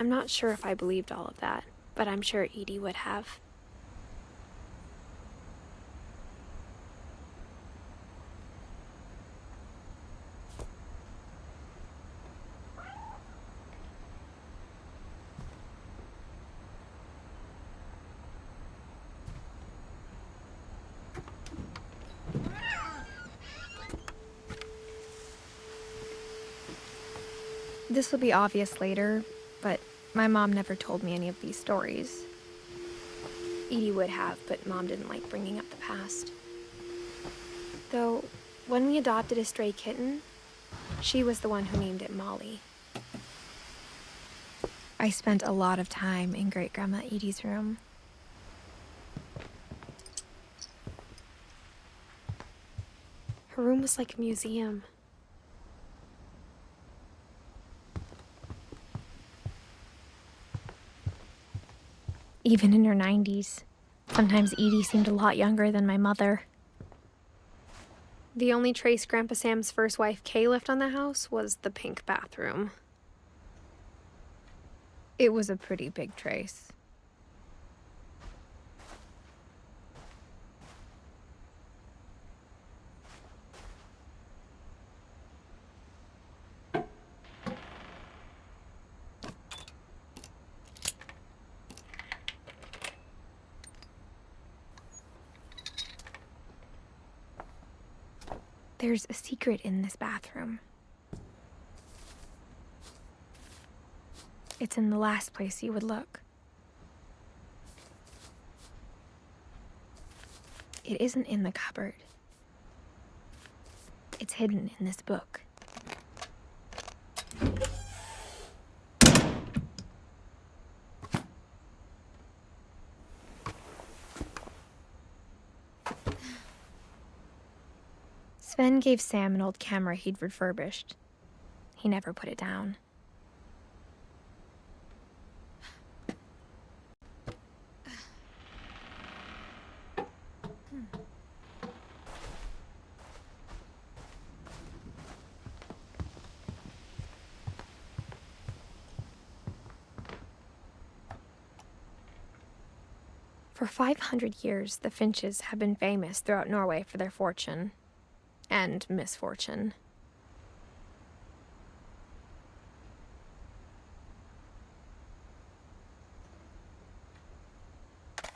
I'm not sure if I believed all of that, but I'm sure Edie would have. This will be obvious later, but my mom never told me any of these stories. Edie would have, but Mom didn't like bringing up the past. Though, when we adopted a stray kitten, she was the one who named it Molly. I spent a lot of time in Great-Grandma Edie's room. Her room was like a museum. Even in her 90s, sometimes Edie seemed a lot younger than my mother. The only trace Grandpa Sam's first wife Kay left on the house was the pink bathroom. It was a pretty big trace. There's a secret in this bathroom. It's in the last place you would look. It isn't in the cupboard. It's hidden in this book. Sven gave Sam an old camera he'd refurbished. He never put it down. For 500 years, the Finches have been famous throughout Norway for their fortune. And misfortune.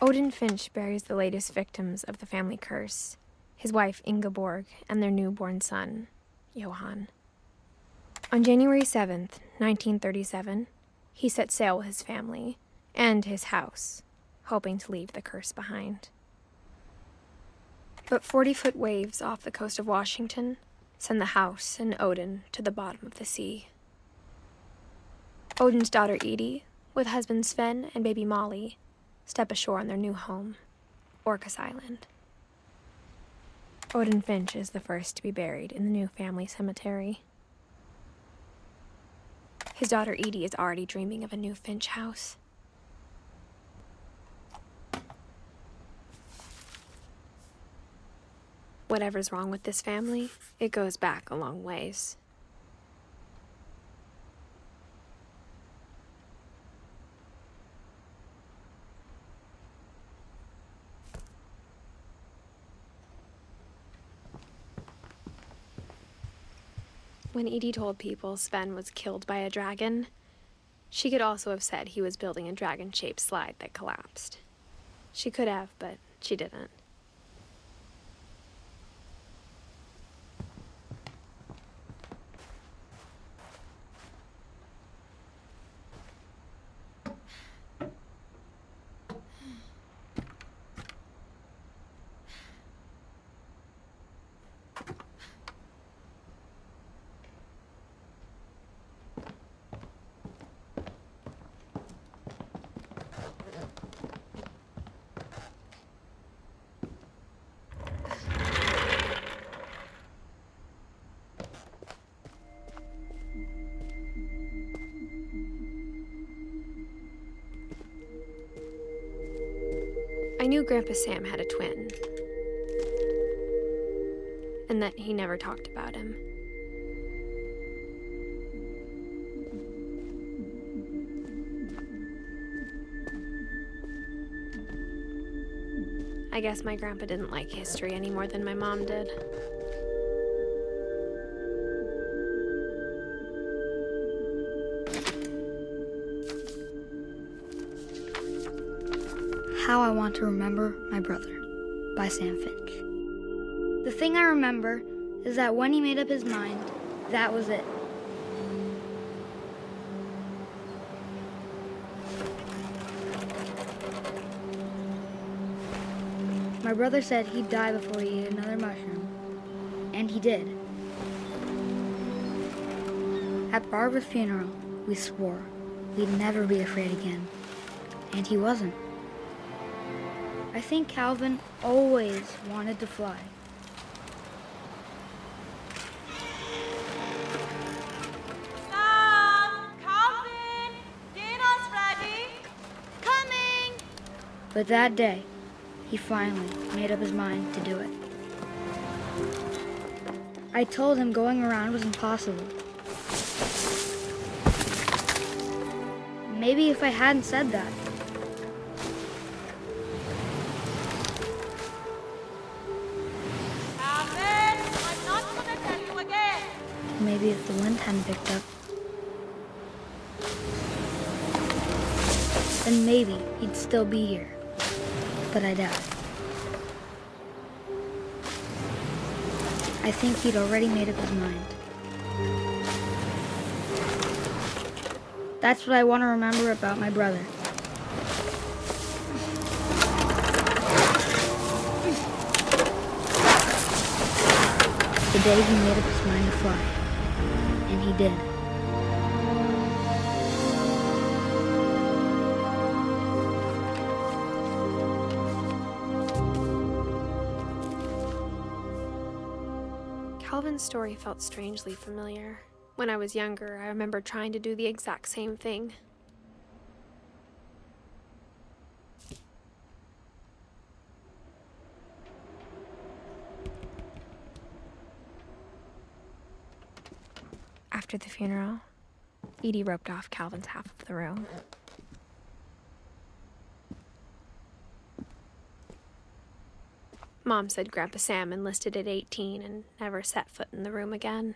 Odin Finch buries the latest victims of the family curse, his wife Ingeborg and their newborn son, Johan. On January 7th, 1937, he set sail with his family and his house, hoping to leave the curse behind. But 40-foot waves off the coast of Washington send the house and Odin to the bottom of the sea. Odin's daughter Edie, with husband Sven and baby Molly, step ashore on their new home, Orcas Island. Odin Finch is the first to be buried in the new family cemetery. His daughter Edie is already dreaming of a new Finch house. Whatever's wrong with this family, it goes back a long ways. When Edie told people Sven was killed by a dragon, she could also have said he was building a dragon-shaped slide that collapsed. She could have, but she didn't. I knew Grandpa Sam had a twin, and that he never talked about him. I guess my grandpa didn't like history any more than my mom did. How I Want to Remember My Brother by Sam Finch. The thing I remember is that when he made up his mind, that was it. My brother said he'd die before he ate another mushroom, and he did. At Barbara's funeral, we swore we'd never be afraid again, and he wasn't. I think Calvin always wanted to fly. Sam! Calvin! Dinner's ready! Coming! But that day, he finally made up his mind to do it. I told him going around was impossible. Maybe if I hadn't said that, maybe if the wind hadn't picked up, then maybe he'd still be here. But I doubt it. I think he'd already made up his mind. That's what I want to remember about my brother. The day he made up his mind to fly. And he did. Calvin's story felt strangely familiar. When I was younger, I remember trying to do the exact same thing. After the funeral, Edie roped off Calvin's half of the room. Mom said Grandpa Sam enlisted at 18 and never set foot in the room again.